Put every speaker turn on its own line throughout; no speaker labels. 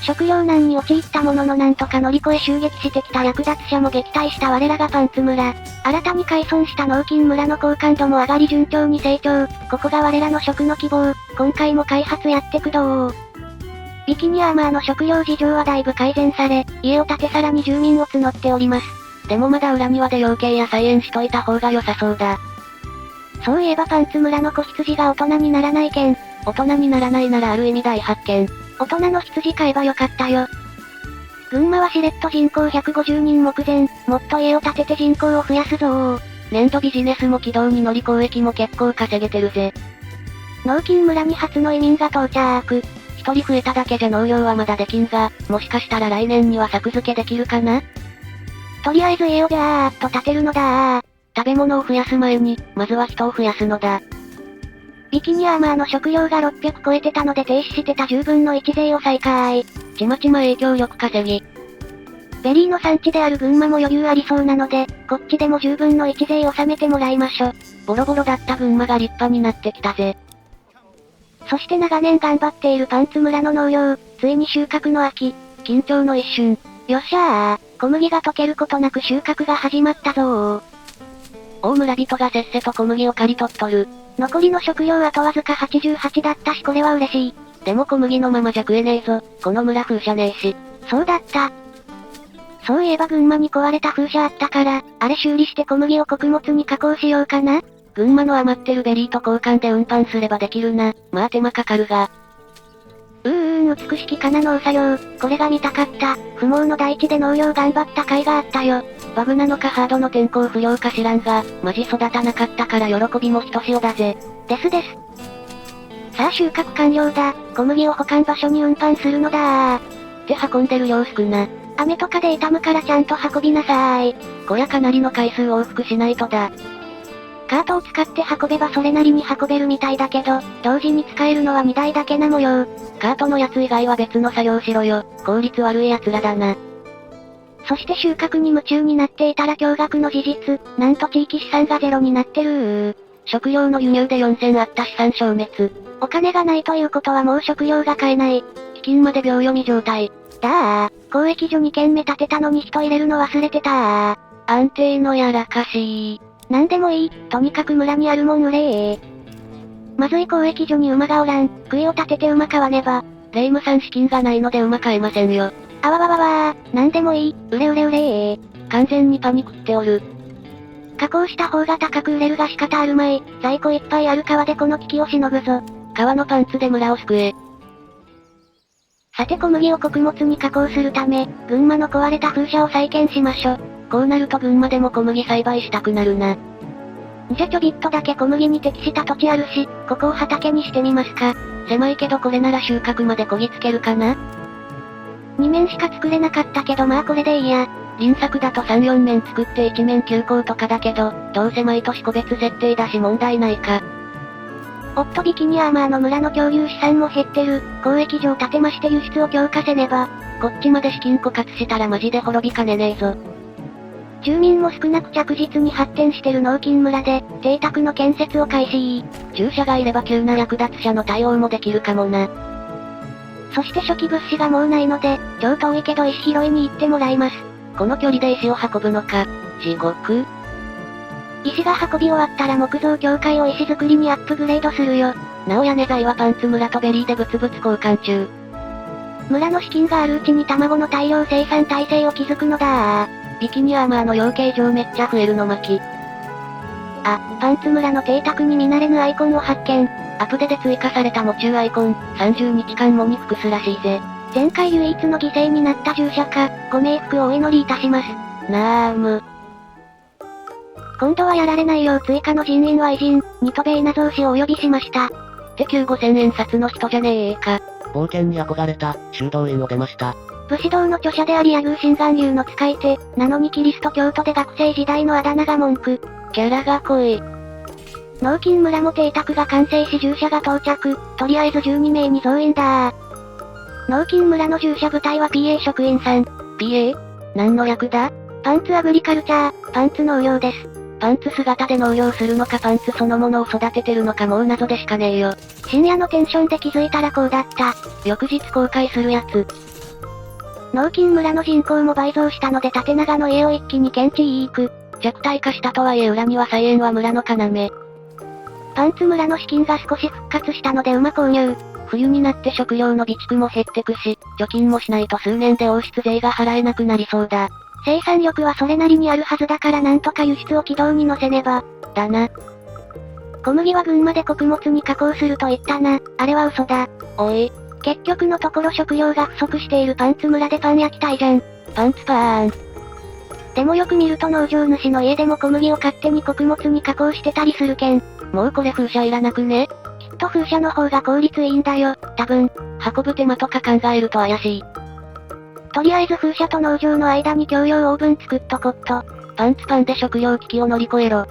食糧難に陥ったもののなんとか乗り越え襲撃してきた略奪者も撃退した我らがパンツ村。新たに改村した農金村の好感度も上がり順調に成長。ここが我らの食の希望。今回も開発やってくどー。ビキニアーマーの食料事情はだいぶ改善され、家を建てさらに住民を募っております。
でもまだ裏庭で養鶏や菜園しといた方が良さそうだ。
そういえばパンツ村の子羊が大人にならないけん。
大人にならないならある意味大発見。
大人の羊飼えばよかったよ。群馬はしれっと人口150人目前、もっと家を建てて人口を増やすぞー。
年度ビジネスも軌道に乗り交易も結構稼げてるぜ。
農金村に初の移民が到着。
一人増えただけじゃ農業はまだできんが、もしかしたら来年には作付けできるかな？
とりあえず家をビャーっと建てるのだー。
食べ物を増やす前に、まずは人を増やすのだ。
ビキニアーマーの食料が600超えてたので停止してた10分の1税を再開。
ちまちま影響力稼ぎ。
ベリーの産地である群馬も余裕ありそうなので、こっちでも10分の1税納めてもらいましょ。
ボロボロだった群馬が立派になってきたぜ。
そして長年頑張っているパンツ村の農業、ついに収穫の秋。
緊張の一瞬。
よっしゃー、小麦が溶けることなく収穫が始まったぞー。
大村人がせっせと小麦を刈り取っとる。
残りの食料あとわずか88だったしこれは嬉しい。
でも小麦のままじゃ食えねえぞ。この村風車ねえし。
そうだった。そういえば群馬に壊れた風車あったから、あれ修理して小麦を穀物に加工しようかな。
群馬の余ってるベリーと交換で運搬すればできるな。まあ手間かかるが。
美しきかな農作業。これが見たかった。不毛の大地で農業頑張った甲斐があったよ。
バグなのかハードの天候不良か知らんが、マジ育たなかったから喜びもひとしおだぜ。
ですです。さあ収穫完了だ。小麦を保管場所に運搬するのだー。
って運んでる様少な。
雨とかで傷むからちゃんと運びなさーい。
こりゃかなりの回数往復しないとだ。
カートを使って運べばそれなりに運べるみたいだけど、同時に使えるのは2台だけな模様。
カートのやつ以外は別の作業しろよ。効率悪い奴らだな。
そして収穫に夢中になっていたら驚愕の事実。なんと地域資産がゼロになってるー。
食料の輸入で4000あった資産消滅。
お金がないということはもう食料が買えない。
基金まで秒読み状態。
だー、交易所2軒目建てたのに人入れるの忘れてたー。
安定のやらかしー。
なんでもいい、とにかく村にあるもん売れー。まずい交易所に馬がおらん、杭を立てて馬買わねば。
霊夢さん資金がないので馬買えませんよ。
あわわわわー、なんでもいい、売れ売れ売れー。
完全にパニクっておる。
加工した方が高く売れるが仕方あるまい。在庫いっぱいある川でこの危機をしのぐぞ。
川のパンツで村を救え。
さて小麦を穀物に加工するため、群馬の壊れた風車を再建しましょ。
こうなると群馬でも小麦栽培したくなるな。
じゃちょびっとだけ小麦に適した土地あるし、ここを畑にしてみますか。
狭いけどこれなら収穫までこぎつけるかな。
2面しか作れなかったけどまあこれでいいや。
輪作だと3、4面作って1面休耕とかだけど、どうせ毎年個別設定だし問題ないか。
おっとビキニアーマーの村の共有資産も減ってる。交易所を建てまして輸出を強化せねば。
こっちまで資金枯渇したらマジで滅びかねねえぞ。
住民も少なく着実に発展してる農金村で、邸宅の建設を開始。
従者がいれば急な略奪者の対応もできるかもな。
そして初期物資がもうないので、超遠いけど石拾いに行ってもらいます。
この距離で石を運ぶのか。地獄。
石が運び終わったら木造教会を石造りにアップグレードするよ。
なお屋根材はパンツ村とベリーで物々交換中。
村の資金があるうちに卵の大量生産体制を築くのだー。
ビキニアーマーの養鶏場めっちゃ増えるの巻。
あ、パンツ村の邸宅に見慣れぬアイコンを発見。
アップデで追加された喪中アイコン、30日間喪に服すらしいぜ。
前回唯一の犠牲になった従者か、ご冥福をお祈りいたします。
なーむ。
今度はやられないよう追加の人員は偉人、ニトベイナ造氏をお呼びしました。
って旧5000円札の人じゃねえか。冒険に憧れた、修道院を出ました。
武士道の著者であり柳生心眼流の使い手、なのにキリスト教徒で学生時代のあだ名が文句。
キャラが濃い。
農金村も邸宅が完成し従者が到着、とりあえず12名に増員だー。農金村の従者部隊は PA 職員さん。
PA？ 何の略だ？
パンツアグリカルチャー、パンツ農業です。
パンツ姿で農業するのかパンツそのものを育ててるのかもう謎でしかねえよ。
深夜のテンションで気づいたらこうだった。
翌日公開するやつ。
納金村の人口も倍増したので縦長の家を一気に検知いいく。
弱体化したとはいえ裏には菜園は村の要。
パンツ村の資金が少し復活したので馬購入。
冬になって食料の備蓄も減ってくし、貯金もしないと数年で王室税が払えなくなりそうだ。
生産力はそれなりにあるはずだからなんとか輸出を軌道に乗せねば。
だな。
小麦は群馬で穀物に加工すると言ったな。あれは嘘だ。
おい。
結局のところ食料が不足しているパンツ村でパン焼きたいじゃん。
パンツパーン。
でもよく見ると農場主の家でも小麦を勝手に穀物に加工してたりするけん。
もうこれ風車いらなくね？
きっと風車の方が効率いいんだよ、多分。
運ぶ手間とか考えると怪しい。
とりあえず風車と農場の間に共用オーブン作っとこっと。
パンツパンで食料危機を乗り越えろ。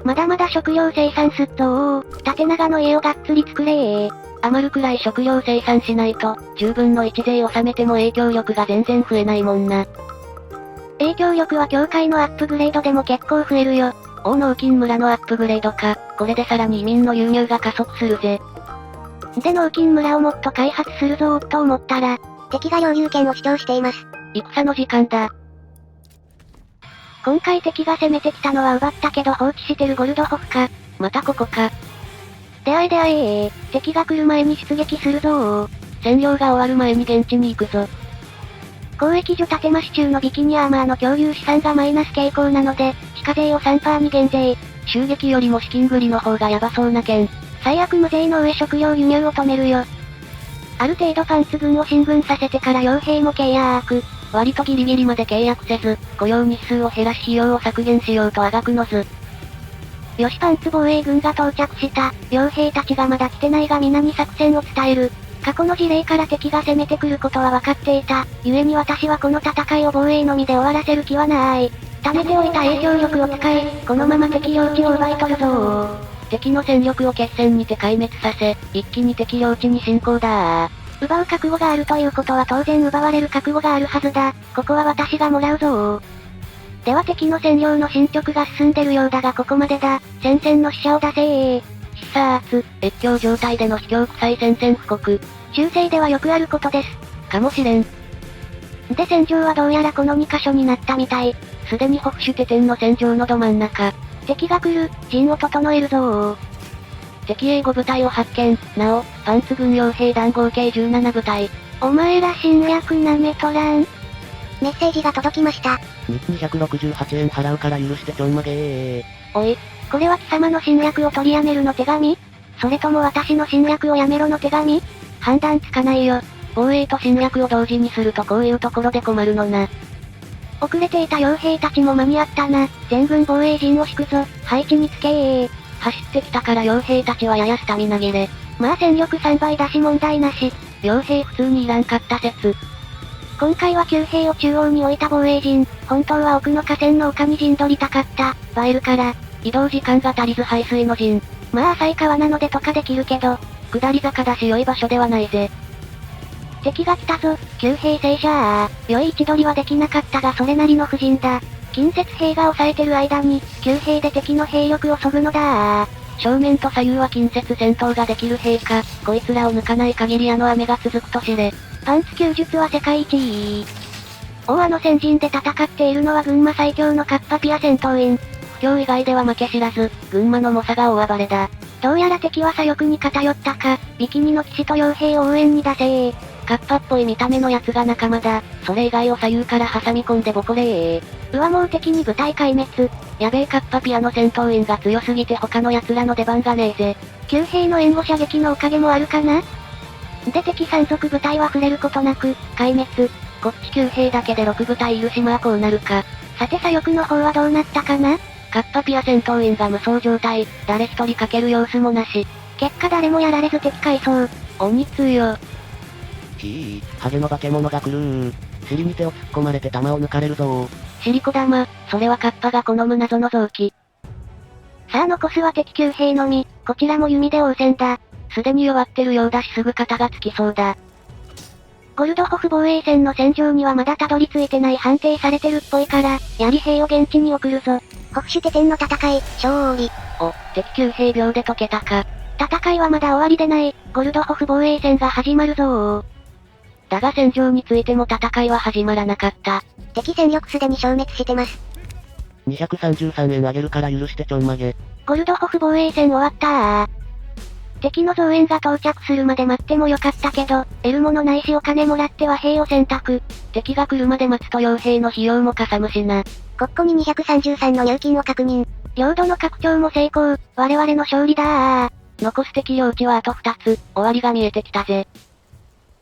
まだまだ食料生産すっと縦長の家をがっつり作れ
余るくらい食料生産しないと、10分の1税納めても影響力が全然増えないもんな。
影響力は教会のアップグレードでも結構増えるよ。
大納金村のアップグレードか、これでさらに移民の輸入が加速するぜ。
で納金村をもっと開発するぞと思ったら、敵が領有権を主張しています。
戦の時間だ。
今回敵が攻めてきたのは奪ったけど放置してるゴルドホフか。
またここか。
出会え。敵が来る前に出撃するぞ
占領が終わる前に現地に行くぞ。
交易所建て増し中のビキニアーマーの共有資産がマイナス傾向なので、非課税を 3% に減税。
襲撃よりも資金繰りの方がヤバそうな件。
最悪無税の上食料輸入を止めるよ。ある程度パンツ軍を進軍させてから傭兵も契約。
割とギリギリまで契約せず、雇用日数を減らし費用を削減しようとあがくのず。
よしパンツ防衛軍が到着した。傭兵たちがまだ来てないが皆に作戦を伝える。過去の事例から敵が攻めてくることは分かっていた。故に私はこの戦いを防衛のみで終わらせる気はない。貯めておいた影響力を使い、このまま敵領地を奪い取るぞ
敵の戦力を決戦にて壊滅させ、一気に敵領地に侵攻だ
奪う覚悟があるということは当然奪われる覚悟があるはずだ。ここは私がもらうぞでは敵の占領の進捗が進んでるようだがここまでだ。戦線の死者を出せ
必殺、越境状態での卑怯臭い戦線布告。
中世ではよくあることです。
かもしれん。
で戦場はどうやらこの2カ所になったみたい。
すでにホフシュテテンの戦場のど真ん中。
敵が来る、陣を整えるぞ
敵英5部隊を発見。なお、パンツ軍傭兵団合計17部隊。
お前ら侵略なめとらん。メッセージが届きました。
日268円払うから許してちょんまげー。
おい、これは貴様の侵略を取りやめるの手紙？それとも私の侵略をやめろの手紙？判断つかないよ。
防衛と侵略を同時にするとこういうところで困るのな。
遅れていた傭兵たちも間に合ったな。全軍防衛陣を敷くぞ。配置につけ
走ってきたから傭兵たちはややスタミナ切れ。
まあ戦力3倍だし問題なし。
傭兵普通にいらんかった説。
今回は旧兵を中央に置いた防衛陣。本当は奥の河川の丘に陣取りたかった。バイルから。
移動時間が足りず排水の陣。
まあ浅い川なのでとかできるけど。
下り坂だし良い場所ではないぜ。
敵が来たぞ。旧兵戦車良い位置取りはできなかったがそれなりの布陣だ。近接兵が抑えてる間に、旧兵で敵の兵力を削ぐのだ
正面と左右は近接戦闘ができる兵か、こいつらを抜かない限りあの雨が続くと知れ。
パンツ弓術は世界一いい。あの先陣で戦っているのは群馬最強のカッパピア戦闘員。
不況以外では負け知らず、群馬の猛者が大暴れだ。
どうやら敵は左翼に偏ったか、ビキニの騎士と傭兵を応援に出せ
カッパっぽい見た目のやつが仲間だ。それ以外を左右から挟み込んでボコレ
もう敵に部隊壊滅。
やべえカッパピアの戦闘員が強すぎて他の奴らの出番がねえぜ。
旧兵の援護射撃のおかげもあるかな。で敵山賊部隊は触れることなく、壊滅。
こっち9兵だけで6部隊いるしまあこうなるか。
さて左翼の方はどうなったかな。
カッパピア戦闘員が無双状態、誰一人かける様子もなし。
結果誰もやられず敵回走。
鬼強。ハゲの化け物が来るー。尻に手を突っ込まれて弾を抜かれるぞー。シリコ玉、それはカッパが好む謎の臓器。
さあ残すは敵9兵のみ、こちらも弓で応戦だ。
すでに弱ってるようだしすぐ肩がつきそうだ。
ゴルドホフ防衛線の戦場にはまだたどり着いてない判定されてるっぽいから、槍兵を現地に送るぞ。ホフシュテテンの戦い、勝利。
敵9兵秒で解けたか。
戦いはまだ終わりでない、ゴルドホフ防衛戦が始まるぞ
だが戦場についても戦いは始まらなかった。
敵戦力すでに消滅してます。
233円あげるから許してちょんまげ。
ゴルドホフ防衛戦終わった敵の増援が到着するまで待ってもよかったけど、得るものないしお金もらって和平を選択。
敵が来るまで待つと傭兵の費用もかさむしな。
ここに233の入金を確認。領土の拡張も成功。我々の勝利だ
残す敵領地はあと2つ、終わりが見えてきたぜ。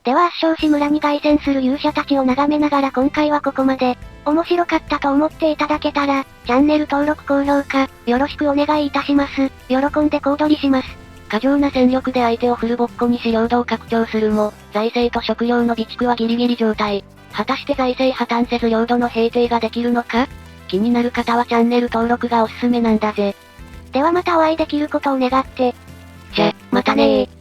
では圧勝し村に凱旋する勇者たちを眺めながら今回はここまで。面白かったと思っていただけたら、チャンネル登録高評価、よろしくお願いいたします。喜んで小躍りします。
過剰な戦力で相手をフルボッコにし領土を拡張するも、財政と食料の備蓄はギリギリ状態。果たして財政破綻せず領土の平定ができるのか？気になる方はチャンネル登録がおすすめなんだぜ。
ではまたお会いできることを願って。
じゃ、またねー。